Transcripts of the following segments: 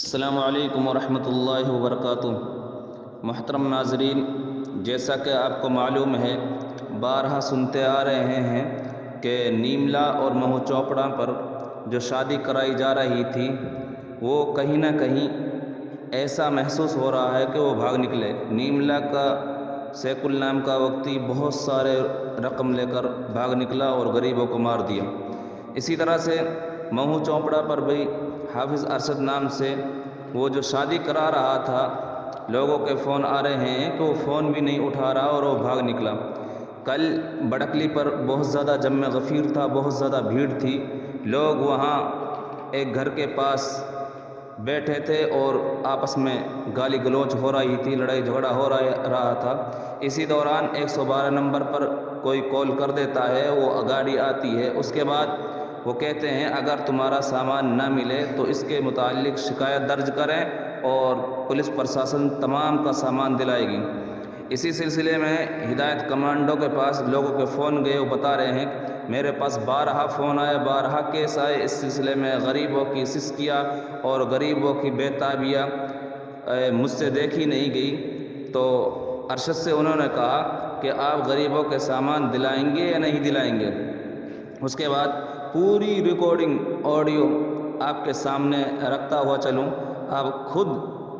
अस्सलामु अलैकुम वरहमतुल्लाहि वबरकातुहू। मोहतरम नाजरीन, जैसा कि आपको मालूम है, बारहा सुनते आ रहे हैं कि नीमला और महू चोपड़ा पर जो शादी कराई जा रही थी वो कहीं ना कहीं ऐसा महसूस हो रहा है कि वो भाग निकले। नीमला का सैकुल नाम का व्यक्ति बहुत सारे रकम लेकर भाग निकला और गरीबों को मार दिया। इसी तरह से महू चोपड़ा पर भी हाफिज़ अरशद नाम से वो जो शादी करा रहा था, लोगों के फ़ोन आ रहे हैं कि वो फ़ोन भी नहीं उठा रहा और वो भाग निकला। कल बड़कली पर बहुत ज़्यादा जम गफ़ीर था, बहुत ज़्यादा भीड़ थी। लोग वहाँ एक घर के पास बैठे थे और आपस में गाली गलौज हो रही थी, लड़ाई झगड़ा हो रहा था। इसी दौरान 112 नंबर पर कोई कॉल कर देता है, वो गाड़ी आती है। उसके बाद वो कहते हैं अगर तुम्हारा सामान ना मिले तो इसके मुतालिक शिकायत दर्ज करें और पुलिस प्रशासन तमाम का सामान दिलाएगी। इसी सिलसिले में हिदायत कमांडो के पास लोगों के फ़ोन गए, वो बता रहे हैं मेरे पास 12 फ़ोन आए, 12 केस आए। इस सिलसिले में गरीबों की सिस्किया और गरीबों की बेताबिया मुझसे देखी नहीं गई। तो अरशद से उन्होंने कहा कि आप गरीबों के सामान दिलाएंगे या नहीं दिलाएंगे। उसके बाद पूरी रिकॉर्डिंग ऑडियो आपके सामने रखता हुआ चलूं, आप खुद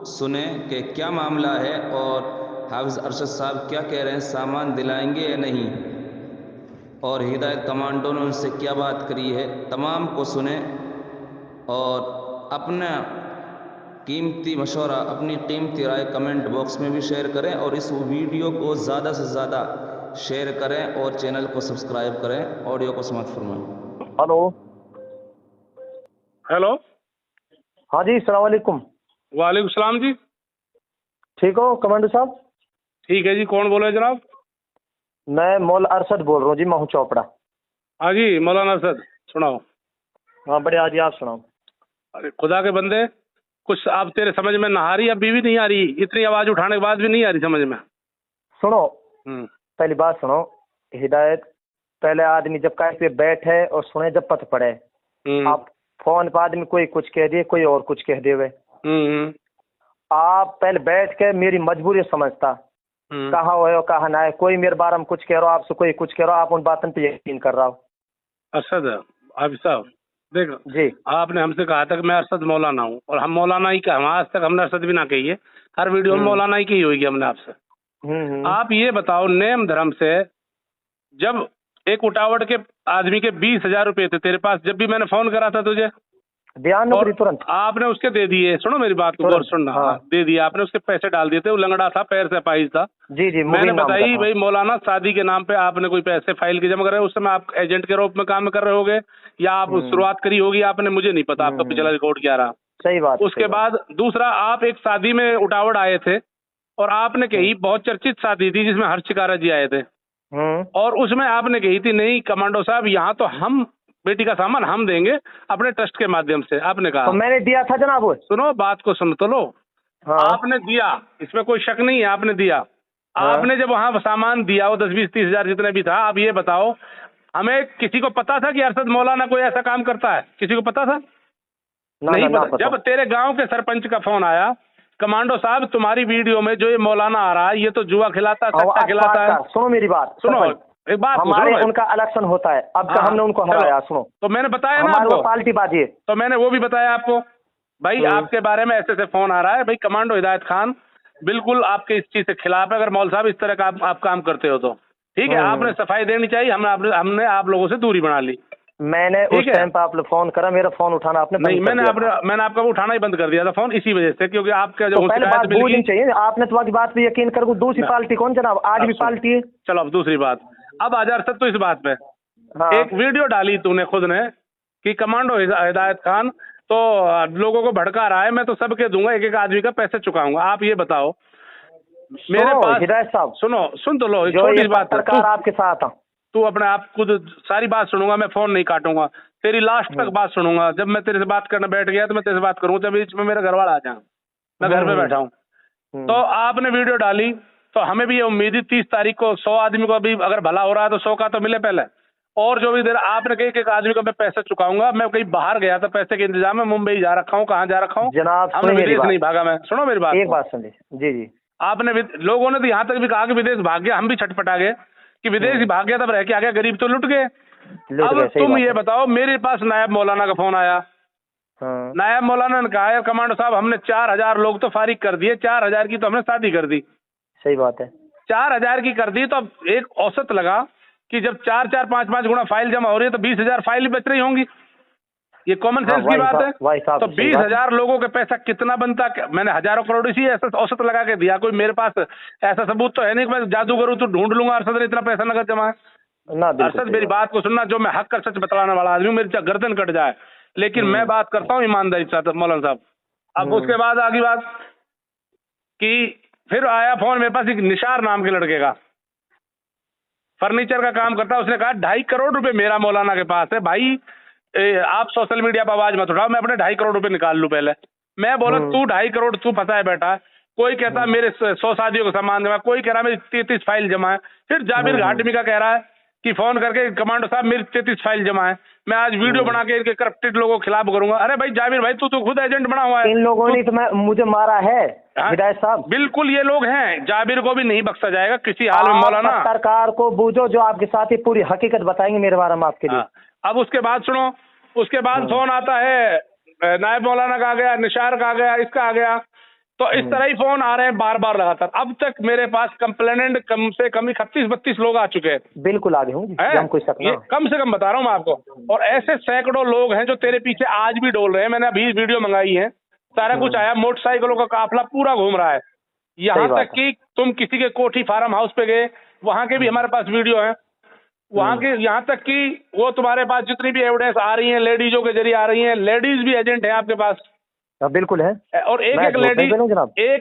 सुने कि क्या मामला है और हाफिज़ अरशद साहब क्या कह रहे हैं, सामान दिलाएंगे या नहीं, और हिदायत कमांडो ने उनसे क्या बात करी है। तमाम को सुने और अपना कीमती मशवरा, अपनी कीमती राय कमेंट बॉक्स में भी शेयर करें और इस वीडियो को ज़्यादा से ज़्यादा शेयर करें और चैनल को सब्सक्राइब करें। ऑडियो को समाप्त फरमाएं। हेलो। हेलो। हाँ जी, सलाम वालेकुम। वालेकुम सलाम जी। ठीक हो कमांडो साहब? ठीक है जी, कौन बोल रहे हैं जनाब? मैं मौला अरशद बोल रहा हूँ जी, महू चोपड़ा। हाँ जी मौलाना अरशद, सुनाओ। हाँ बढ़िया जी, आप सुनाओ। अरे खुदा के बंदे, कुछ आप तेरे समझ में ना आ रही, अभी भी नहीं आ रही, इतनी आवाज उठाने के बाद भी नहीं आ रही समझ में। सुनो, पहली बात सुनो। हिदायत, पहले आदमी जब कहीं पे बैठे और सुने जब पथ पड़े। आप फोन पर आदमी कोई कुछ कह दिए, कोई और कुछ कह देवे। आप पहले बैठ के मेरी मजबूरी समझता, कहा हो कहा ना है। कोई मेरे बारे में कुछ कह रहा हो, आपसे कोई कुछ कह रहा हो, आप उन बातों पे यकीन कर रहा हो। अरशद हाफिज साहब, देखो जी, आपने हमसे कहा था कि मैं अरशद मौलाना हूँ, और हम मौलाना ही का, हम आज तक हमने अरशद भी ना कही है। हर वीडियो में मौलाना ही की होगी हमने आपसे। आप ये बताओ, नेम धर्म से जब एक उठावट के आदमी के 20,000 रुपए थे तेरे पास, जब भी मैंने फोन करा था तुझे, बयान नौकरी तुरंत आपने उसके दे दिए। सुनो मेरी बात को गौर सुनना। हाँ। दे दिए आपने, उसके पैसे डाल दिए थे। वो लंगड़ा था, पैर से अपाहिज था। जी जी, मैंने बताई भाई मौलाना शादी के नाम पे आपने कोई पैसे फाइल के जमा कर रहे हो, उस समय आप एजेंट के रूप में काम कर रहे होगे या आप शुरुआत करी होगी आपने, मुझे नहीं पता आपका पिछला रिकॉर्ड क्या रहा। सही बात। उसके बाद दूसरा, आप एक शादी में उठावट आए थे और आपने कही, बहुत चर्चित शादी थी जिसमें हर्ष शिकारा जी आए थे, और उसमें आपने कही थी नहीं कमांडो साहब, यहाँ तो हम बेटी का सामान हम देंगे अपने ट्रस्ट के माध्यम से। आपने कहा तो मैंने दिया था जनाब। सुनो बात को, सुन तो लो। हाँ। आपने दिया, इसमें कोई शक नहीं है, आपने दिया। आपने जब वहां सामान दिया, वो 10-20-30,000 जितने भी था, आप ये बताओ, हमें किसी को पता था कि अरशद मौलाना कोई ऐसा काम करता है? किसी को पता था? नहीं पता। जब तेरे गांव के सरपंच का फोन आया, कमांडो साहब तुम्हारी वीडियो में जो ये मौलाना आ रहा है, ये तो जुआ खिलाता है, सट्टा खिलाता है। सुनो मेरी बात, सुनो एक बात, हमारे उनका इलेक्शन होता है, अब तक हमने उनको हराया। सुनो, तो मैंने बताया ना आपको, पार्टी बाजी है, तो मैंने वो भी बताया आपको भाई, आपके बारे में ऐसे ऐसे फोन आ रहा है भाई। कमांडो हिदायत खान बिल्कुल आपके इस चीज से खिलाफ है, अगर मौल साहब इस तरह का आप काम करते हो तो ठीक है, आपने सफाई देनी चाहिए। हमने आप लोगों से दूरी बना ली। मैंने उस टाइम पे आप फोन करा, मेरा फोन उठाना आपने नहीं, मैंने आपका उठाना ही बंद कर दिया था फोन, इसी वजह से, क्योंकि आपका जो पहले बात बोलनी चाहिए। आपने तुम्हारी बात पे यकीन कर, दूसरी पार्टी कौन जनाब? आज भी पार्टी है। चलो अब दूसरी बात, अब आ जा अरशद तो इस बात पे। एक वीडियो डाली तूने खुद ने कि कमांडो हिदायत खान तो लोगों को भड़का रहा है, मैं तो सबके दूंगा, एक एक आदमी का पैसे चुकाऊंगा। आप ये बताओ मेरे पास, हिदायत साहब सुनो, सुन तो लो, छोटी बात है, सरकार आपके साथ। तू अपने आप खुद सारी बात सुनूंगा, मैं फोन नहीं काटूंगा, तेरी लास्ट तक बात सुनूंगा। जब मैं तेरे से बात करने बैठ गया तो मैं तेरे से बात करूंगा, जब बीच में मेरा घर वाला आ जाए, मैं घर पे बैठा हूँ। तो आपने वीडियो डाली तो हमें भी ये उम्मीद थी 30 तारीख को 100 आदमी को, अभी अगर भला हो रहा है तो 100 का तो मिले पहले। और जो भी देर आपने कही कि एक आदमी को मैं पैसे चुकाऊंगा, मैं कहीं बाहर गया था, पैसे के इंतजाम में मुंबई जा रखा हूँ, कहाँ जा रखा हूँ जनाब हमने विदेश नहीं भागा। मैं सुनो मेरी बात, एक बात सुनिए जी जी। आपने लोगों ने तो यहाँ तक भी कहा कि विदेश भाग गया, हम भी छटपटा गए कि विदेश ही भाग गया, तब रह के आ गया, गरीब तो लुट गए। अब तुम ये बताओ, मेरे पास नायब मौलाना का फोन आया। नायब मौलाना ने कहा, कमांडो साहब हमने 4000 लोग तो फारिग कर दिए, 4000 की तो हमने शादी कर दी। सही बात है। 4000 की कर दी तो अब एक औसत लगा कि जब 4-4, 5-5 गुना फाइल जमा हो रही है तो 20,000 फाइल बच रही होंगी। ये कॉमन सेंस की बात है। तो 20,000 लोगों के पैसा कितना बनता, मैंने हजारों करोड़ इसी ऐसा औसत लगा के दिया। कोई मेरे पास ऐसा सबूत तो है नहीं कि मैं जादूगर तो ढूंढ लूंगा अरशद ने इतना पैसा नगद जमा है। अरशद मेरी बात को सुनना, जो मैं हक कर सच बतलाने वाला आदमी हूँ, मेरी गर्दन कट जाए, लेकिन मैं बात करता हूँ ईमानदारी से मौलाना साहब। अब उसके बाद आगे बात कि फिर आया फोन मेरे पास एक निशार नाम के लड़के का, फर्नीचर का काम करता है। उसने कहा 2.5 करोड़ रुपए मेरा मौलाना के पास है। भाई आप सोशल मीडिया पर आवाज मत उठाओ, मैं अपने 2.5 करोड़ रुपए निकाल लूं पहले। मैं बोला तू 2.5 करोड़ तू फंसा है बेटा। कोई कहता मेरे 100 शादियों का सामान जमा, कोई कह रहा है मेरी 33 फाइल जमा है। फिर जाबिर घाटमी का कह रहा है कि फोन करके, कमांडो साहब मेरी 33 फाइल जमा है, मैं आज वीडियो बना के इनके करप्टेड लोगों के खिलाफ करूंगा। अरे भाई जाबिर भाई, तू तो खुद एजेंट बना हुआ है। इन लोगों ने तो मुझे मारा है हिदायत साहब। बिल्कुल ये लोग हैं, जाबिर को भी नहीं बख्शा जाएगा किसी हाल में मौलाना। सरकार को बूझो, जो आपके साथ ही पूरी हकीकत बताएंगे मेरे बारे में आपके लिए। अब उसके बाद सुनो, उसके बाद फोन आता है नायब मौलाना का आ गया, निशार का आ गया, इसका आ गया। तो इस तरह ही फोन आ रहे हैं बार बार लगातार। अब तक मेरे पास कंप्लेनेंट कम से कम 31-32 लोग आ चुके हैं। बिल्कुल आगे हूँ, ये कम से कम बता रहा हूँ मैं आपको। और ऐसे सैकड़ों लोग हैं जो तेरे पीछे आज भी डोल रहे हैं। मैंने अभी वीडियो मंगाई है, सारा कुछ आया, मोटरसाइकिलों का काफिला पूरा घूम रहा है। यहाँ तक कि तुम किसी के कोठी फार्म हाउस पे गए, वहां के भी हमारे पास वीडियो है। वहां के यहाँ तक कि वो तुम्हारे पास जितनी भी एविडेंस आ रही है लेडीजों के जरिए आ रही है, लेडीज भी एजेंट है आपके पास। बिल्कुल है। और एक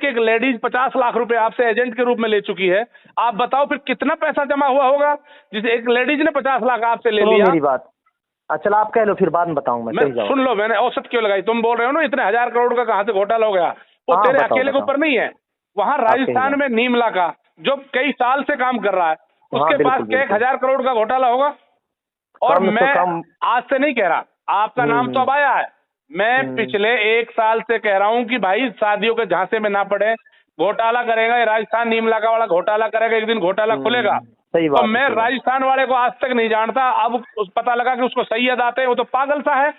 एक लेडीज 50 लाख रुपए आपसे एजेंट के रूप में ले चुकी है। आप बताओ फिर कितना पैसा जमा हुआ होगा, जिसे एक लेडीज ने 50 लाख आपसे ले लिया। मेरी बात चलो आप कह लो, फिर बाद में बताऊंगा मैं। सुन लो, मैंने औसत क्यों लगाई। तुम बोल रहे हो ना इतने 1000 करोड़ का कहाँ से घोटाला हो गया, वो तेरे अकेले के ऊपर नहीं है। वहाँ राजस्थान में नीमला का जो कई साल से काम कर रहा है, उसके पास 1000 करोड़ का घोटाला होगा। और मैं आज से नहीं कह रहा, आपका नाम तो अब आया है। मैं पिछले 1 साल से कह रहा हूं कि भाई शादियों के झांसे में ना पड़े, घोटाला करेगा ये राजस्थान नीमला का वाला घोटाला करेगा, एक दिन घोटाला खुलेगा। तो मैं राजस्थान वाले को आज तक नहीं जानता, अब पता लगा कि उसको सैयद आते हैं, वो तो पागल सा है।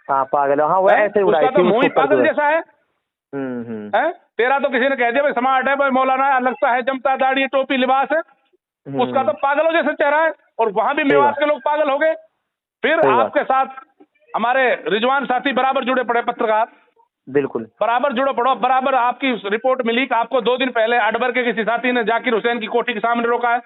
हाँ पागल, हाँ वो ऐसे उसका तो मुंह ही पागल जैसा है। तेरा तो किसी ने कह दिया भाई स्मार्ट है, भाई मौलाना लगता है, जमता दाढ़ी टोपी लिबास है। उसका तो पागलों जैसे चेहरा है। और वहां भी मेवात के लोग पागल हो गए। फिर आपके साथ हमारे रिजवान साथी बराबर जुड़े पड़े, पत्रकार बिल्कुल बराबर जुड़े पड़ो। बराबर आपकी रिपोर्ट मिली कि आपको 2 दिन पहले अडबर के किसी साथी ने जाकिर हुसैन की कोठी के सामने रोका है।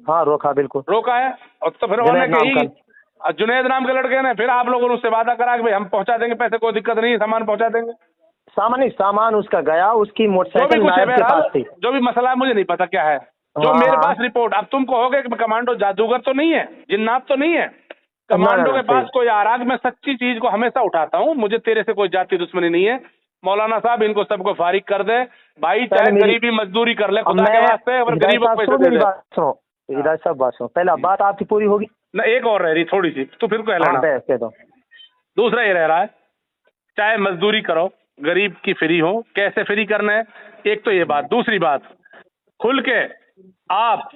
हाँ रोका, बिल्कुल रोका है। और तो फिर उन्होंने कही जुनैद नाम के लड़के ने, फिर आप लोगों ने उससे वादा करा कि भाई हम पहुंचा देंगे पैसे, कोई दिक्कत नहीं, सामान पहुंचा देंगे। सामान उसका गया, उसकी मोटरसाइकिल नायब के पास थी। जो भी मसला है मुझे नहीं पता क्या है, जो मेरे पास रिपोर्ट। अब तुम कहोगे कि कमांडो जादूगर तो नहीं है, जिन्नात तो नहीं है, कमांडो के पास कोई आराग। मैं सच्ची चीज को हमेशा उठाता हूँ, मुझे तेरे से कोई जाति दुश्मनी नहीं है। मौलाना साहब इनको सबको फारिग कर दे भाई, चाहे गरीबी मजदूरी कर ले खुदा के वास्ते, अगर गरीब को पैसे दे दे। हिदायत साहब बात सुनो, पहला बात आपकी पूरी होगी ना, एक और रह रही थोड़ी सी, तो फिर कह लेना। दूसरा ये रह रहा है, चाहे मजदूरी करो, गरीब की फ्री हो, कैसे फ्री करना है, एक तो ये बात। दूसरी बात, खुल के आप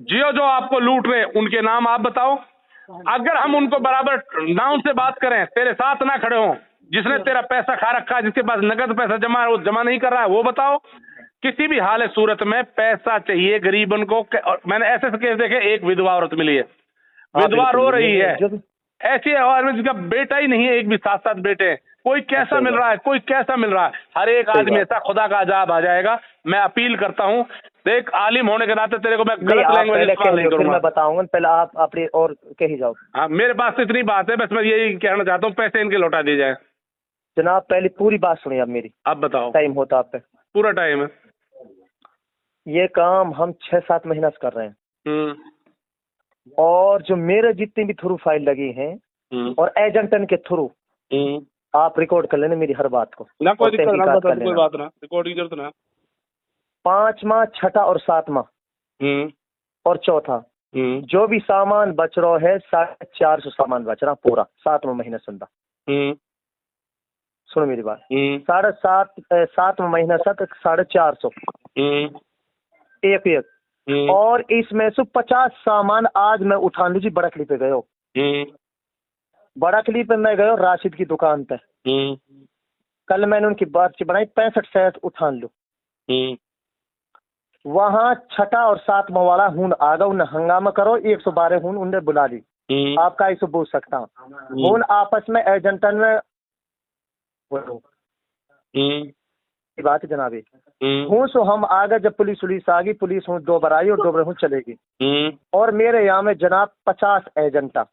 जो आपको लूट रहे उनके नाम आप बताओ। अगर हम उनको बराबर नाम से बात करें, तेरे साथ ना खड़े हों, जिसने तेरा पैसा खा रखा है, जिसके पास नगद पैसा जमा है, वो जमा नहीं कर रहा है, वो बताओ। किसी भी हाल सूरत में पैसा चाहिए गरीबन को। और मैंने ऐसे केस देखे, एक विधवा औरत मिली है, विधवा रो रही है, ऐसी आदमी जिसका बेटा ही नहीं है, एक भी 7-7 बेटे, कोई कैसा मिल रहा है, कोई कैसा मिल रहा है। हर एक आदमी ऐसा, खुदा का अजाब आ जाएगा। मैं अपील करता हूँ, देख आलिम होने के नाते तेरे को मैं गलत लैंग्वेज इस्तेमाल नहीं करूंगा। मैं बताऊंगा, पहले आप अपनी और कही जाओ। हाँ मेरे पास तो इतनी बात है, बस मैं यही कहना चाहता हूँ, पैसे इनके लौटा दिए जाए। जनाब पहले पूरी बात सुनिए आप मेरी। आप बताओ। टाइम होता आप पे? पूरा टाइम है। ये काम हम 6-7 महीना से कर रहे हैं। और जो मेरे जितनी भी थ्रू फाइल लगी हैं और एजेंटन के थ्रू, आप रिकॉर्ड कर लेना मेरी हर बात को ना, कोई दिक्कत ना, कोई बात ना, रिकॉर्ड की जरूरत ना। 5वां, 6ठा और 7वां और चौथा जो भी सामान बच रहा है 450 सामान बच रहा पूरा 7वां महीना सुनता। सुनो मेरी बात, 7.5 महीना तक 450 एक और इसमें से 50 सामान आज मैं उठा लू जी। बड़कली पे गयो, बड़कली पे मैं गयो राशिद की दुकान पे। कल मैंने उनकी बात बनाई 65 सेट उठा लू। वहाँ छठा और 7वां वाला हून आ गया, उन्हें हंगामा करो 112 हून उन्हें बुला ली। आपका इसे पूछ सकता हूँ हून आपस में एजेंटन में बात है जनाबी। हूँ सो हम आ गए, जब पुलिस आ गई, पुलिस हूँ 2 बार आई और 2 बार हूँ चलेगी। और मेरे यहाँ में जनाब 50 एजेंटा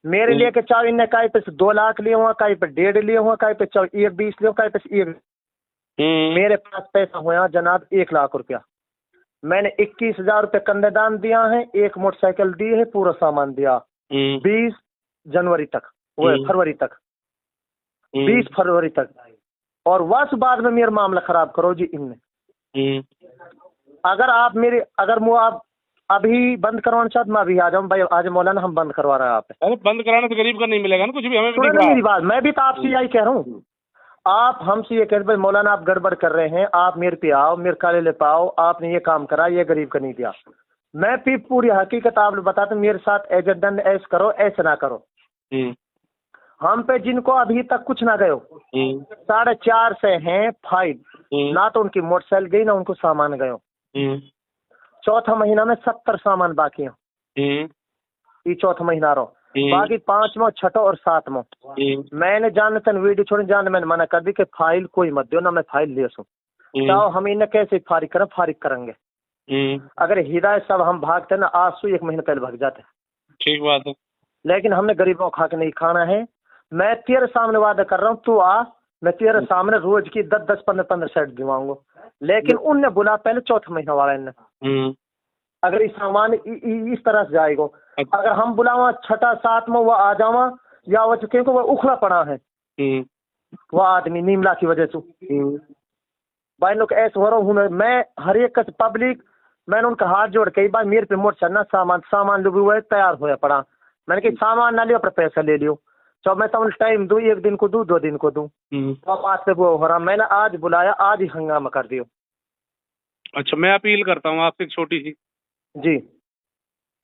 मेरे लिए के चाहे इन्हें कहीं पे 2 लाख लिए हुआ, कहीं पे 1.5 लिए हुआ, कहीं पे 1.20 लिए, कहीं पे 1। मेरे पास पैसा हुआ जनाब 1 लाख रुपया। मैंने 21,000 रुपये कन्यादान दिया है, 1 मोटरसाइकिल दी है, पूरा सामान दिया 20 जनवरी तक, वो फरवरी तक, 20 फरवरी तक। और वर्ष बाद में मेरा मामला खराब करो जी इनने। अगर आप मेरे आप अभी बंद करवाना चाहते मैं अभी आ जाऊँ भाई, आज मौलाना हम बंद करवा रहे हैं। आप अरे बंद कराना तो गरीब का नहीं मिलेगा ना कुछ भी, हमें भी मेरी बात, मैं भी तो आपसे यही कह रहा हूँ। आप हमसे ये कहते भाई मौलाना आप गड़बड़ कर रहे हैं, आप मेरे पे आओ, मेरे काले ले पाओ, आपने ये काम करा, ये गरीब का नहीं दिया। मैं भी पूरी हकीकत आप बताते मेरे साथ एजेंडन ऐसे करो ऐसे ना करो। हम पे जिनको अभी तक कुछ ना गयो 4.5 से हैं फाइल, ना तो उनकी मोटरसाइकिल गई ना उनको सामान गयो। चौथा महीना में 70 सामान बाकी है, ये चौथा महीना रहो। बाकी 5वां 6वां और 7वां मैंने जानते वीडियो छोड़ जान मैंने मना कर दी कि फाइल कोई मत दो ना, मैं फाइल ले सू चाहो हम इन्हें कैसे फारिग करें, फारिग करेंगे। अगर हिदायत सब हम भागते ना आज से 1 महीने पहले भाग जाते। ठीक बात है, लेकिन हमने गरीबों खा के नहीं खाना है। मैं तेरे सामने वादा कर रहा हूँ, तू आ, मैं तेरे सामने रोज की 10-10 15-15 सेट दिवाऊंगा। लेकिन उनने बुला पहले चौथा महीना वाला इन्हें, अगर इस सामान इस तरह से जाएगा, अगर हम बुलावा 6ठा 7वां वो आ जावा या वो क्योंकि वो उखड़ा पड़ा है वो आदमी नीमला की वजह से भाई लोग ऐसे हो रहा हूँ। मैं हर एक पब्लिक मैंने उनका हाथ जोड़ कई बार मेरे पे मोट चलना सामान लुबी हुआ तैयार होया पड़ा। मैंने कहा सामान ना लियो अपना पैसा ले लियो, तो मैं तो टाइम दूँ 1 दिन को दूँ 2 दिन को दूँ, तो अब आज से वो हो रहा। मैंने आज बुलाया, आज ही हंगामा कर दियो। अच्छा मैं अपील करता हूँ आपसे एक छोटी सी जी,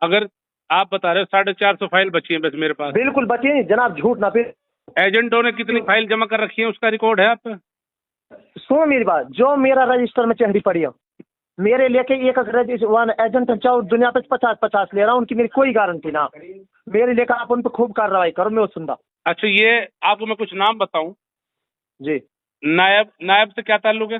अगर आप बता रहे हो 450 फाइल बची है बस मेरे पास। बिल्कुल बची है जनाब, झूठ ना। फिर एजेंटों ने कितनी फाइल जमा कर रखी है उसका रिकॉर्ड है आप पे? सुनो मेरी बात, जो मेरा रजिस्टर में चढ़ी पड़ी है मेरे लेके एक एजेंट चाहो दुनिया पे 50-50 ले रहा हूँ, उनकी मेरी कोई गारंटी ना। मेरे लेकर आप उन पर खूब कार्रवाई करो, मैं वो सुनता। अच्छा ये आपको मैं कुछ नाम बताऊं जी, नायब से क्या ताल्लुक है?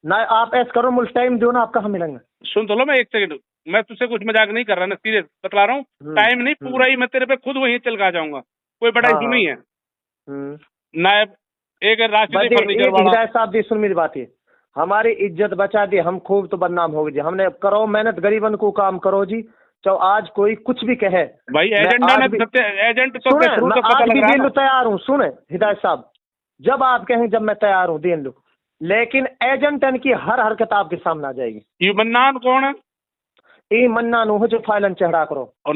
ना आप ऐसा करो मुझे टाइम दो ना, आप कहाँ मिलेंगे? सुन तो लो, मैं 1 सेकंड, मैं तुझसे कुछ मजाक नहीं कर रहा ना, सीरियस बतला रहा हूँ। टाइम नहीं पूरा ही मैं तेरे पे खुद वहीं चल के जाऊंगा, कोई बड़ा इशू नहीं है। नायब एक राशिद फर्नीचर वाला साहब जी, सुन मेरी बात है, हमारी इज्जत बचा दी, हम खूब तो बदनाम हो गए। हमने करो मेहनत गरीबन को काम करो जी, तो आज कोई कुछ भी कहे भाई एजेंट तो आज भी देन लो तैयार हूँ। सुने हिदायत साहब, जब आप कहें जब मैं तैयार हूँ देन लो, लेकिन एजेंटन की हर हरकत आपके सामने आ जाएगी। ये मन्नान कौन है? ये मन्नान हो जो फाइलन चढ़ा करो। और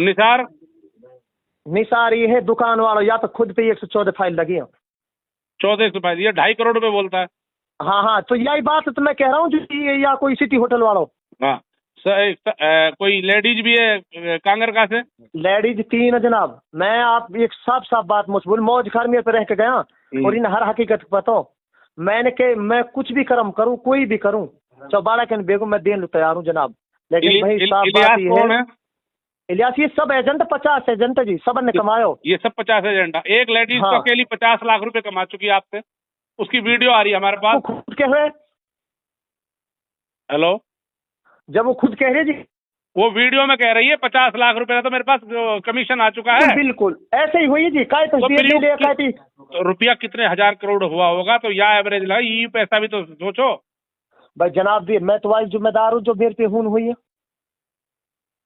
निसार ये है दुकान वालों, या तो खुद पे 114 फाइल लगी है। 14 फाइल, ये 2.5 करोड़ रुपए बोलता है। हाँ, तो यही बात तो मैं कह रहा हूँ या कोई सिटी होटल वालों। हाँ कोई लेडीज भी है कांगर का से? लेडीज 3 जनाब। मैं आप एक साफ बात मुझ बोल मौज घर में पे रह के गया और इन हर हकीकत पता मैंने के मैं कुछ भी कर्म करूँ कोई भी करूँ चौबाड़ा के बेगम मैं देने तैयार हूँ जनाब। लेकिन भाई साफ बात ये है इलियास, ये सब एजेंट 50 एजेंट जी, सब ने कमायो। ये सब 50 एजेंट। एक लेडीज तो अकेली 50 लाख रुपए कमा चुकी है आपसे, उसकी वीडियो आ रही है हमारे पास। खुद कह रहे? हेलो, जब वो खुद कह रहे जी, वो वीडियो में कह रही है 50 लाख रुपए का तो मेरे पास कमीशन आ चुका है। बिल्कुल ऐसे ही हुई जी। तो रुपया कितने हजार करोड़ हुआ होगा, तो या एवरेज लगा, ये पैसा भी तो सोचो भाई जनाब। मैं तो वाइस जिम्मेदार हूँ जो मेरे पे खून हुई है।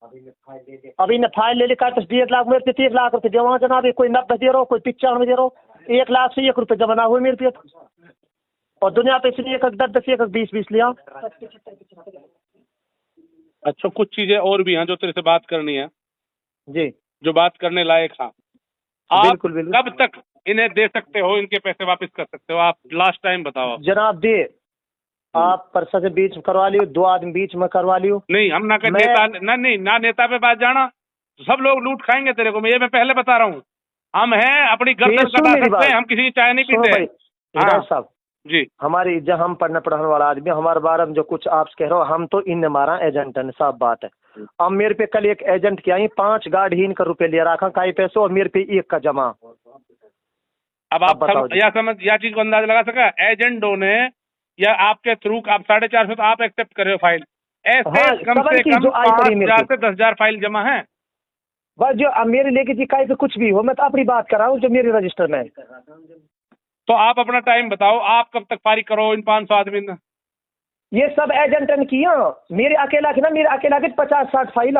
अभी ने फाइल ले लिखा 1.5 लाख मेरे पे 30 लाख रुपए जमा जनाब, कोई 90 दे रहा, कोई 95 दे रहा, 1 लाख से 1 रुपए जमा ना हुए मेरे पे। और दुनिया पे इसलिए 10-10 1 20-20 लिया। अच्छा, कुछ चीजें और भी हैं जो तेरे से बात करनी है, जी जो बात करने लायक है। आप बिल्कुल बिल्कुल कब तक इन्हें दे सकते हो, इनके पैसे वापस कर सकते हो? आप लास्ट टाइम बताओ आप। जनाब दे, आप परसा से बीच में करवा लियो, 2 आदमी बीच में करवा लियो। नहीं, हम ना मैं नेता ना, नहीं ना नेता पे बात जाना, सब लोग लूट खाएंगे तेरे को, मैं पहले बता रहा हूँ। हम हैं अपनी गर्दन सुनो कटा मेरी सकते हैं, बात, हम किसी की चाय नहीं सुनो पीते। भाई हिदायत हाँ साहब, जी, हमारी जब हम पढ़ने पढ़ाने वाला आदमी, हमारे बारे में जो कुछ आप कह रहे हो, हम तो इन मारा एजेंट ने, साफ बात है। अब मेरे पे कल एक एजेंट किया, 5 गाड़ी इनका रुपये ले रखा काई पैसों, और मेरे पे 1 का जमा। अब आप बताओ जी। या चीज को अंदाजा लगा सका एजेंटों ने या आपके थ्रू? आप 450 तो आप एक्सेप्ट कर रहे हो फाइल, ऐसे हाँ, कम सवाल से की कम जो आई पड़ी मेरे 5,000 पे, से 10,000 फाइल जमा है। बस जो अब मेरे लेके जी काई पे कुछ भी हो, मैं तो अपनी बात कर रहा हूँ जो मेरे रजिस्टर में है। तो आप अपना टाइम बताओ, आप कब तक फारिग करो इन 500 आदमी ने? ये सब एजेंट ने किया, मेरे अकेला के ना, मेरे अकेला के 50-60 फाइल।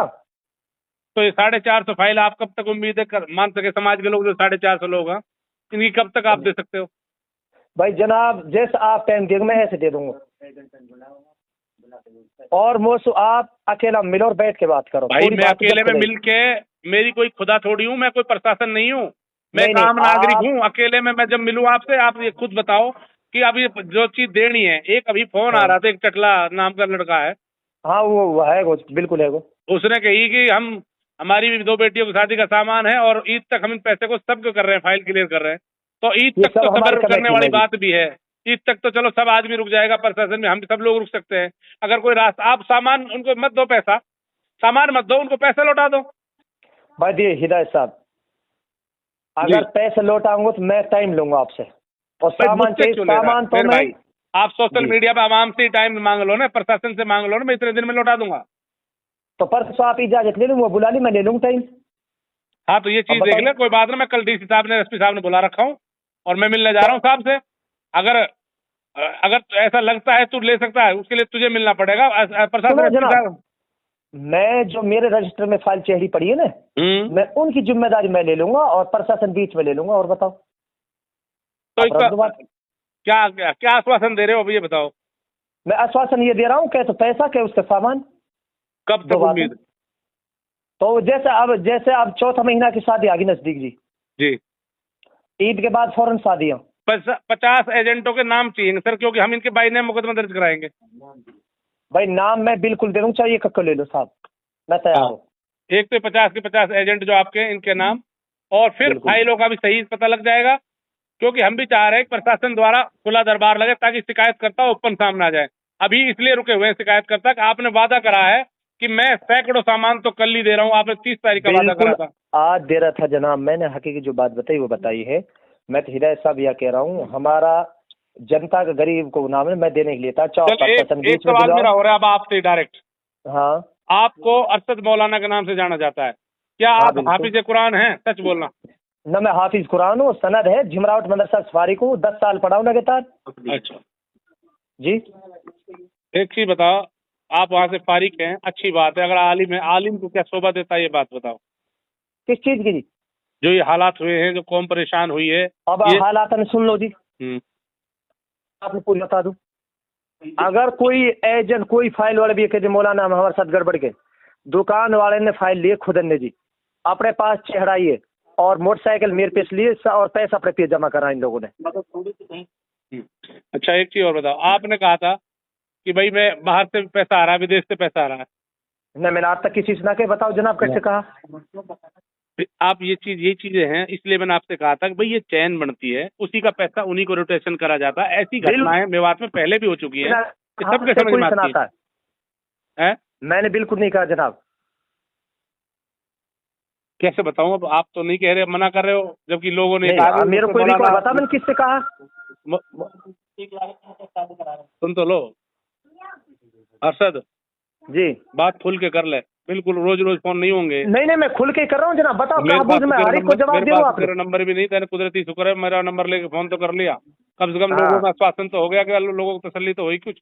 तो ये 450 फाइल आप कब तक उम्मीद कर मान सके? समाज के लोग जो 450 लोग हैं, इनकी कब तक आप दे सकते हो? भाई जनाब जैसे आप टाइम देंगे मैं ऐसे दे दूंगा, और मोसू आप अकेला मिलो और बैठ के बात करो। भाई मैं अकेले में मिल के, मेरी कोई खुदा थोड़ी हूँ, मैं कोई प्रशासन नहीं हूँ, मैं एक आम नागरिक हूँ। अकेले में मैं जब मिलूँ आपसे, आप ये खुद बताओ कि अभी जो चीज देनी है। एक अभी फोन आ रहा था, एक चटला नाम का लड़का है, हाँ वो है, वो बिल्कुल है। वो उसने कही कि हमारी भी 2 बेटियों की शादी का सामान है और ईद तक हम इन पैसे को सबको कर रहे हैं, फाइल क्लियर कर रहे हैं। तो ईद तक तो सब्र करने वाली बात भी है, ईद तक तो चलो सब आदमी रुक जाएगा, प्रशासन में हम सब लोग रुक सकते हैं। अगर कोई रास्ता, आप सामान उनको मत दो, पैसा सामान मत दो, उनको पैसे लौटा दो। भाई दिए हिदायत साहब, अगर पैसे लौटाऊंगा तो मैं टाइम लूंगा आपसे, और सामान चाहिए, सामान तो मैं, भाई आप सोशल मीडिया पे आवाम से टाइम मांग लो ना, प्रशासन से मांग लो ना, मैं इतने दिन में लौटा दूंगा। तो परसों आप इजाजत ले लूँ, वो बुला ली, मैं ले लूँ टाइम। हाँ तो ये चीज देख ले, कोई बात ना, मैं कल डीसी साहब ने, एसपी साहब ने बुला रखा हूँ और मैं मिलने जा रहा हूँ साहब से। अगर ऐसा लगता है तू ले सकता है, उसके लिए तुझे मिलना पड़ेगा प्रशासन। मैं जो मेरे रजिस्टर में फाइल चेहरी पड़ी है ना, मैं उनकी जिम्मेदारी मैं ले लूंगा और प्रशासन बीच में ले लूंगा। और बताओ तो क्या आश्वासन दे रहे हो, अब ये बताओ। मैं आश्वासन ये दे रहा हूँ, क्या तो पैसा, क्या उसका सामान। कब तक उम्मीद? तो जैसे अब चौथा महीना की शादी आ गई नजदीक जी, ईद के बाद फौरन शादियाँ। 50 एजेंटों के नाम चाहिए सर, क्योंकि हम इनके बाई ने मुकदमा दर्ज कराएंगे। भाई नाम मैं बिल्कुल दे दूँ, चाहिए कक्को ले लो साहब, मैं तैयार हूँ। एक तो 50 के 50 एजेंट जो आपके, इनके नाम, और फिर फाइलों का भी सही पता लग जाएगा, क्योंकि हम भी चाह रहे हैं प्रशासन द्वारा खुला दरबार लगे ताकि शिकायतकर्ता ओपन सामने आ जाए। अभी इसलिए रुके हुए हैं शिकायतकर्ता कि आपने वादा करा है कि मैं सैकड़ों सामान तो कल ही दे रहा हूँ, आपने 30 तारीख का वादा करा था। आज दे रहा था जनाब, मैंने हकीकी जो बात बताई वो बताई है। मैं तो हिदायत साहब यह कह रहा हूँ, हमारा जनता का गरीब को नाम है, मैं देने के लिए था। एक सवाल मेरा हो रहा है अब आपसे डायरेक्ट। हाँ, आपको अरशद मौलाना के नाम से जाना जाता है, क्या आप हाफिज कुरान हैं? सच बोलना। न मैं हाफिज कुरान हूँ, सनद है झिमरावट मदरसा सफारिक हूँ, 10 साल पढ़ा हूँ लगातार। अच्छा जी, एक चीज बताओ, आप वहाँ से फारिक हैं, अच्छी बात है। अगर आलिम है, आलिम को क्या शोभा देता है, ये बात बताओ। किस चीज की जी? जो ये हालात हुए हैं, जो कौम परेशान हुई है। अब हालात सुन लो जी, आपने पूरी बता दूं। अगर कोई एजेंट, कोई फाइल वाले भी कहे मौलाना हमारे साथ गड़बड़ के, दुकान वाले ने फाइल लिए खुद ने जी, अपने पास चढ़ाइए और मोटरसाइकिल मेरे पे लिए और पैसा अपने पे जमा करा इन लोगों ने। अच्छा एक चीज और बताओ, आपने कहा था कि भाई मैं बाहर से पैसा आ रहा है, विदेश से पैसा आ रहा है। न मैंने आज तक किसी से ना के बताओ जनाब, कैसे कहा आप? ये चीजें हैं, इसलिए मैंने आपसे कहा था कि भाई ये चैन बनती है, उसी का पैसा उन्हीं को रोटेशन करा जाता है। ऐसी घटनाएं मेवात में पहले भी हो चुकी है, सबके समझ में आती है। मैंने बिल्कुल नहीं कहा जनाब। कैसे बताऊं? अब आप तो नहीं कह रहे, मना कर रहे हो, जबकि लोगों ने कहा। मेरे को रिकॉर्ड बता, मैंने किससे कहा? सुन तो लो अरशद जी, बात खुल के कर ले, बिल्कुल रोज रोज फोन नहीं होंगे। नहीं मैं खुल के कर रहा हूँ जनाब, बताओ मैं हर एक को जवाब दे रहा हूँ। मेरा नंबर भी नहीं था, कुदरती शुक्र है मेरा नंबर लेके फोन तो कर लिया, कम से कम लोगों में आश्वासन तो हो गया कि लोगों को तसल्ली तो हुई, कुछ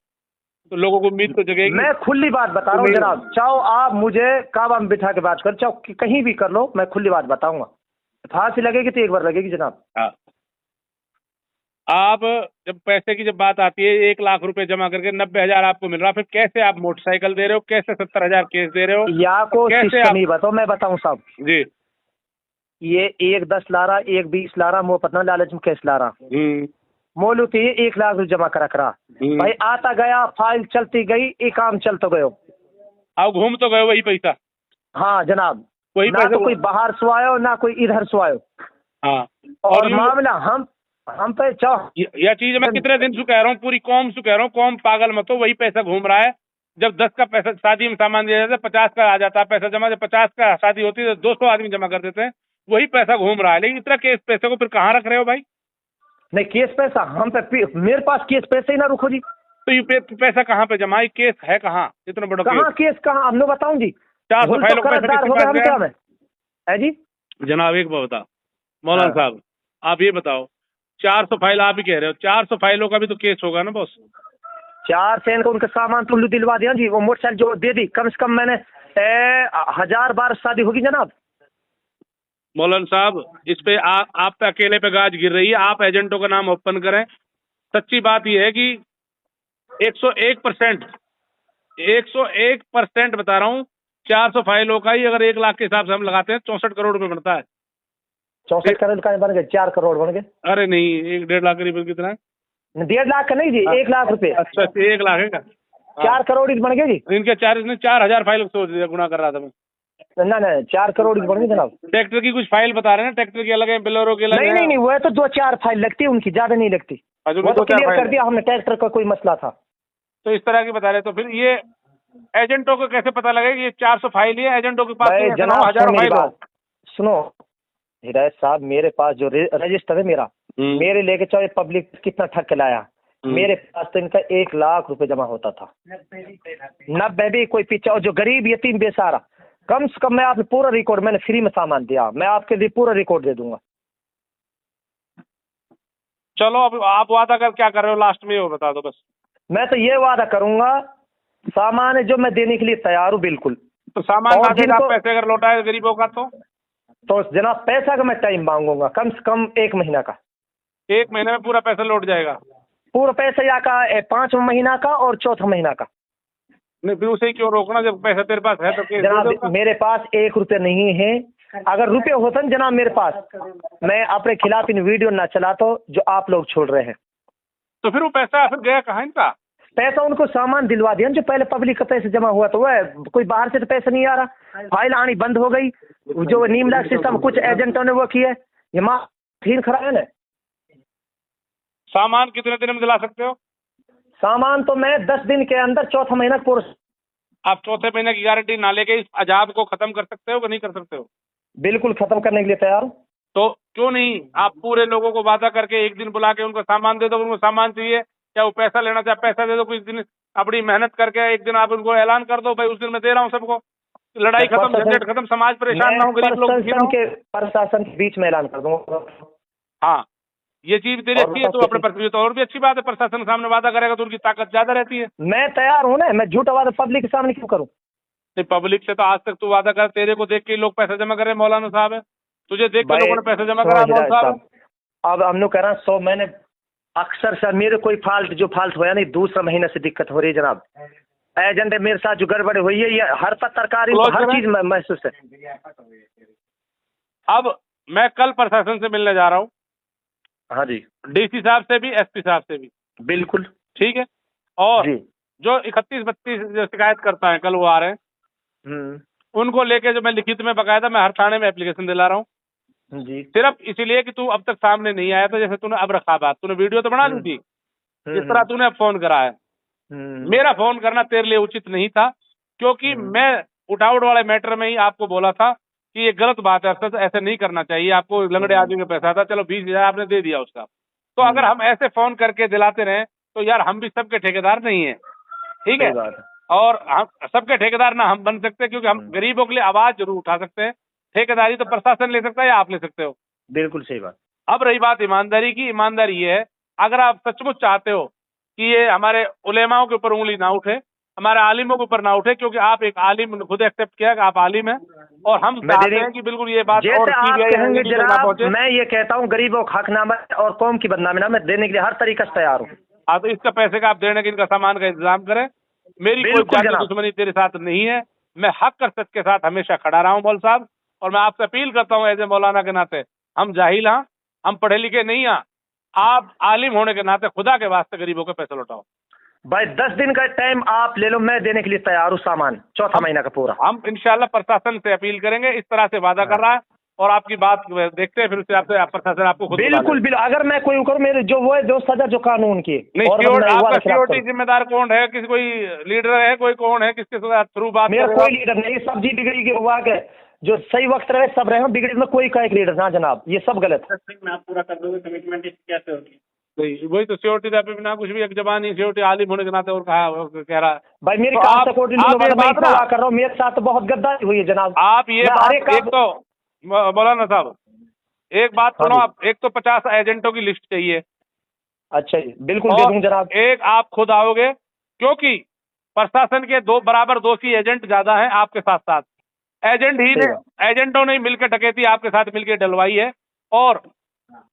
तो लोगों को उम्मीद तो जगेगी। मैं खुली बात बता रहा हूँ जनाब, चाहो आप मुझे काबा में बिठा के बात कर, चाहो कहीं भी कर लो, मैं खुली बात बताऊंगा। फांसी लगेगी तो एक बार लगेगी जनाब। आप जब पैसे की जब बात आती है 1 लाख रुपए जमा करके 90,000 आपको मिल रहा, फिर कैसे आप मोटरसाइकिल दे रहे हो, कैसे 70,000 केस दे रहे हो, या को कैसे सिस्टम आप? ही बताओ, मैं बताऊं साहब। जी। ये 1 10 ला रहा, 1 20 ला रहा, मो पतना लालच में केस ला रहा, मोलू तो ये 1 लाख रुपये जमा कर रहा भाई, आता गया फाइल चलती गई, ये काम चलते गयो। आप घूम तो गए वही पैसा। हाँ जनाब, वही ना पैसा तो कोई बाहर से आयो ना कोई इधर से आयो। हाँ। और मामला हम पे यह चीज मैं कितने दिन से कह रहा हूँ, पूरी कौम से कह रहा हूँ, कौम पागल मत हो, वही पैसा घूम रहा है। जब 10 का पैसा शादी में सामान दिया जाता है, 50 का आ जाता है पैसा जमा, जब 50 का शादी होती है तो 200 आदमी जमा कर देते हैं, वही पैसा घूम रहा है। लेकिन इतना केस पैसे को फिर कहाँ रख रहे हो भाई? नहीं, केस पैसा हम पे, मेरे पास केस पैसे ही ना रुको जी। तो ये पैसा कहाँ पे जमा है? केस है कहाँ? इतना बड़ा कहाँ केस कहाँ, हमने बताऊं जी। 400 फाइलों का पैसा किसके पास गया? हम है जी जनाब एक बात बता मौलाना साहब, आप ये बताओ, 400 फाइल आप ही कह रहे हो, 400 फाइलों का भी तो केस होगा ना बॉस? 4 सेन का उनका सामान तुल्लू दिलवा दिया जी, वो मोटरसाइकिल जो दे दी, कम से कम मैंने 1000 बार शादी होगी जनाब। मौलाना साहब इस पे आप पे अकेले पे गाज गिर रही है, आप एजेंटों का नाम ओपन करें। सच्ची बात यह है कि 101% 101% बता रहा हूँ, 400 फाइलों का ही अगर 1 लाख के हिसाब से हम लगाते हैं 64 करोड़ रुपए बनता है। 64 करोड़ का बन गए, 4 करोड़ बन गए। अरे नहीं, 1.5 लाख करीब कितना है? 1.5 लाख का नहीं जी, 1 लाख रुपए। अच्छा 1 लाख है का? 4 करोड़ ही बन गए जी। इनके 4000 फाइल सोच दिया, गुना कर रहा था मैं। ना 4 करोड़ ही बन गए जनाब। ट्रैक्टर की कुछ फाइल बता रहे हैं ना, ट्रैक्टर की अलग है, बिलोरो की अलग है। नहीं, वो तो 2-4 फाइल लगती है उनकी, ज्यादा नहीं लगती। वो तो क्लियर कर दिया हमने, ट्रैक्टर का कोई मसला था तो इस तरह की बता रहे। तो फिर ये एजेंटों को कैसे पता लगेगा ये 400 फाइल ही है? एजेंटों के पास हजारों फाइल हो। सुनो हिदायत साहब, मेरे पास जो रजिस्टर है मेरा, मेरे लेके चाहे पब्लिक कितना ठग के लाया, मेरे पास तो इनका 1 लाख रुपए जमा होता था। 90 भी कोई पीछे, और जो गरीब यतीम बेसारा, कम से कम मैं आपने पूरा रिकॉर्ड, मैंने फ्री में सामान दिया, मैं आपके लिए पूरा रिकॉर्ड दे दूंगा। चलो अब आप वादा कर क्या कर रहे हो लास्ट में, वो बता दो बस। मैं तो ये वादा करूंगा, सामान है जो मैं देने के लिए तैयार हूँ बिल्कुल। तो सामान का पैसे अगर लौटाए गरीबों का तो जनाब पैसा का मैं टाइम मांगूंगा, कम से कम 1 महीना का। 1 महीने में पूरा पैसा लौट जाएगा? पूरा पैसा या का 5 महीना का और 4था महीना का। नहीं फिर उसे क्यों रोकना, जब पैसा तेरे पास है तो जनाब मेरे पास 1 रुपया नहीं है, अगर रुपये होता ना जनाब मेरे पास, मैं अपने खिलाफ इन वीडियो ना चलाता जो आप लोग छोड़ रहे हैं। तो फिर वो पैसा फिर गया कहाँ इनका? पैसा उनको सामान दिलवा दिया जो पहले पब्लिक का पैसा जमा हुआ, तो वह कोई बाहर से तो पैसा नहीं आ रहा, फाइल आनी बंद हो गई। जो नीमला सिस्टम कुछ एजेंटों ने वो किया, ये माँ फिर खरा है ना। सामान कितने दिन में दिला सकते हो? सामान तो मैं 10 दिन के अंदर 4था महीना पूरा। आप 4थे महीने की गारंटी ना लेके इस अजाब को खत्म कर सकते हो कि नहीं कर सकते हो? बिल्कुल खत्म करने के लिए तैयार हूँ। तो क्यों नहीं आप पूरे लोगों को वादा करके एक दिन बुला के उनको सामान दे दो, उनको सामान चाहिए, क्या वो पैसा लेना चाहे पैसा दे दो, कुछ दिन अपनी मेहनत करके एक दिन आप उनको ऐलान कर दो भाई उस दिन मैं दे रहा हूँ सबको, लड़ाई खत्म, झंझट खत्म, समाज परेशान ना हो, गरीब लोग प्रशासन के बीच में ऐलान कर दूंगा। हाँ ये चीज तेरी अच्छी है, तो अपने पर तो और भी अच्छी बात है, प्रशासन के सामने वादा करेगा तो उनकी ताकत ज्यादा रहती है। मैं तैयार हूँ ना, मैं झूठा वादा पब्लिक के सामने क्यों करूँ? नहीं पब्लिक से तो आज तक तू वादा कर, तेरे को देख के लोग पैसा जमा करे मौलाना साहब है, तुझे देख के लोगों ने पैसा जमा करा मौलाना साहब। अब हम लोग कह रहे हैं 100 मैंने अक्सर सर मेरे कोई जो फाल्ट होया नहीं, दूसरा महीने से दिक्कत हो रही है जनाब। एजेंट मेरे साथ जो गड़बड़ हुई है, ये हर पत्रकार हर चीज महसूस है। अब मैं कल प्रशासन से मिलने जा रहा हूँ। हाँ जी, डीसी साहब से भी, एसपी साहब से भी। बिल्कुल ठीक है। और जो 31-32 जो शिकायत करता है कल वो आ रहे हैं, उनको लेके जो मैं लिखित में बकायदा मैं हर थाने में एप्लीकेशन दिला रहा हूँ जी, सिर्फ इसीलिए कि तू अब तक सामने नहीं आया था। जैसे तूने अब रखा बात, तूने वीडियो तो बना ली थी, जिस तरह तूने अब फोन करा है, मेरा फोन करना तेरे लिए उचित नहीं था, क्योंकि मैं उठाउट वाले मैटर में ही आपको बोला था कि ये गलत बात है, ऐसे नहीं करना चाहिए, आपको लंगड़े आदमी का पैसा था, चलो 20,000 आपने दे दिया उसका। तो अगर हम ऐसे फोन करके दिलाते रहे तो यार हम भी सबके ठेकेदार नहीं है, ठीक है, और हम सबके ठेकेदार ना हम बन सकते, क्योंकि हम गरीबों के लिए आवाज जरूर उठा सकते हैं। ठेकेदारी तो प्रशासन ले सकता है या आप ले सकते हो। बिल्कुल सही बात। अब रही बात ईमानदारी की, ईमानदारी ये है, अगर आप सचमुच चाहते हो कि ये हमारे उलेमाओं के ऊपर उंगली ना उठे, हमारे आलिमों के ऊपर ना उठे, क्योंकि आप एक आलिम खुद एक्सेप्ट किया कि आप आलिम हैं, और हम चाहते हैं कि बिल्कुल ये बात और आप कहेंगे जनाब, मैं ये कहता हूँ गरीबों को हक ना मिले और कौम की बदनामी ना, मैं देने के लिए हर तरीका से तैयार हूँ। हाँ, तो इसका पैसे का आप देने के, इनका सामान का इंतजाम करें। मेरी कोई जाति दुश्मनी तेरे साथ नहीं है, मैं हक और सच के साथ हमेशा खड़ा रहा हूँ मौल साहब, और मैं आपसे अपील करता हूँ एज ए मौलाना के नाते, हम जाहिल हैं, हम पढ़े लिखे नहीं हैं, आप आलिम होने के नाते खुदा के वास्ते गरीबों के पैसे लौटाओ। भाई 10 दिन का टाइम आप ले लो, मैं देने के लिए तैयार हूँ सामान, चौथा महीना का पूरा। हम इंशाल्लाह प्रशासन से अपील करेंगे, इस तरह से वादा कर रहा है, और आपकी बात देखते हैं फिर उससे आपसे प्रशासन आपको खुद बिल्कुल बिल्कुल, अगर मैं कोई करूँ मेरे जो वो है जो सजा जो कानून की नहीं, आपका सिक्योरिटी जिम्मेदार कौन है, किसी कोई लीडर है, कोई कौन है, किसके थ्रू बात? मेरा कोई लीडर नहीं, सब जी बिगड़ी के हुआ के जो सही वक्त रहे सब रहे, बिगड़ी में कोई का एक लीडर ना जनाब, ये सब गलत है। में आप पूरा कर दोगे कमिटमेंट कैसे होगी? वही तो सिक्योरिटी बिना कुछ भी एक जबान ही सिक्योरिटी आलिम होने के नाते और कह रहा है भाई मेरी तो आप कर रहा हूँ, मेरे साथ बहुत गद्दारी हुई है जनाब। आप ये एक तो मौलाना साहब एक बात सुनो, आप एक तो 50 एजेंटों की लिस्ट चाहिए। अच्छा जी, बिल्कुल दे दूं जनाब। एक आप खुद आओगे, क्योंकि प्रशासन के दो बराबर दोषी एजेंट ज्यादा हैं आपके साथ साथ, एजेंटों ने मिलकर डकैती आपके साथ मिलकर डलवाई है, और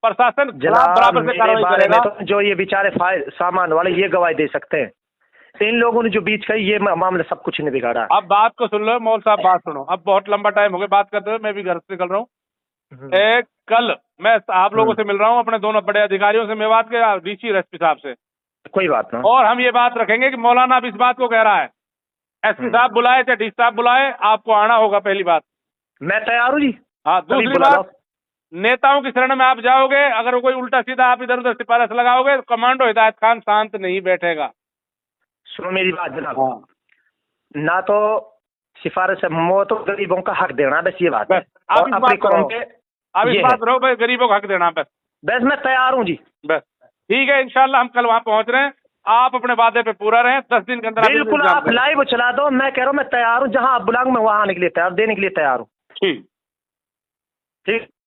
प्रशासन बराबर से कार्रवाई करेगा। तो जो ये बेचारे सामान वाले ये गवाही दे सकते हैं, इन लोगों ने जो बीच का ये मामला सब कुछ नहीं बिगाड़ा। अब बात को सुन लो मौल साहब, बात सुनो, अब बहुत लंबा टाइम हो गया बात करते हुए, मैं भी घर से निकल रहा हूँ। एक कल मैं आप लोगों से मिल रहा हूँ, अपने दोनों बड़े अधिकारियों से मेवात के, डीसी एसपी साहब से, कोई बात ना, और हम ये बात रखेंगे कि मौलाना अब इस बात को कह रहा है, एसपी साहब बुलाए चाहे डीसी साहब बुलाए, आपको आना होगा, पहली बात। मैं तैयार हूँ जी। हाँ, दूसरी बात, नेताओं की शरण में आप जाओगे, अगर कोई उल्टा सीधा आप इधर उधर सिफारिश लगाओगे, तो कमांडो हिदायत खान शांत नहीं बैठेगा। सुनो मेरी बात जनाब, ना तो सिफारिश है, वो तो गरीबों का हक देना, बस ये बात है। आप इस बात करो भाई, गरीबों को हक देना, बस मैं तैयार हूँ जी। बस ठीक है, इंशाल्लाह हम कल वहाँ पहुँच रहे हैं, आप अपने वादे पे पूरा रहें, 10 दिन के अंदर बिल्कुल आप लाइव चला दो, मैं कह रहा हूँ मैं तैयार हूँ, जहाँ आप बुलाऊंगे मैं वहाँ आने के लिए तैयार, देने के लिए तैयार हूँ। ठीक।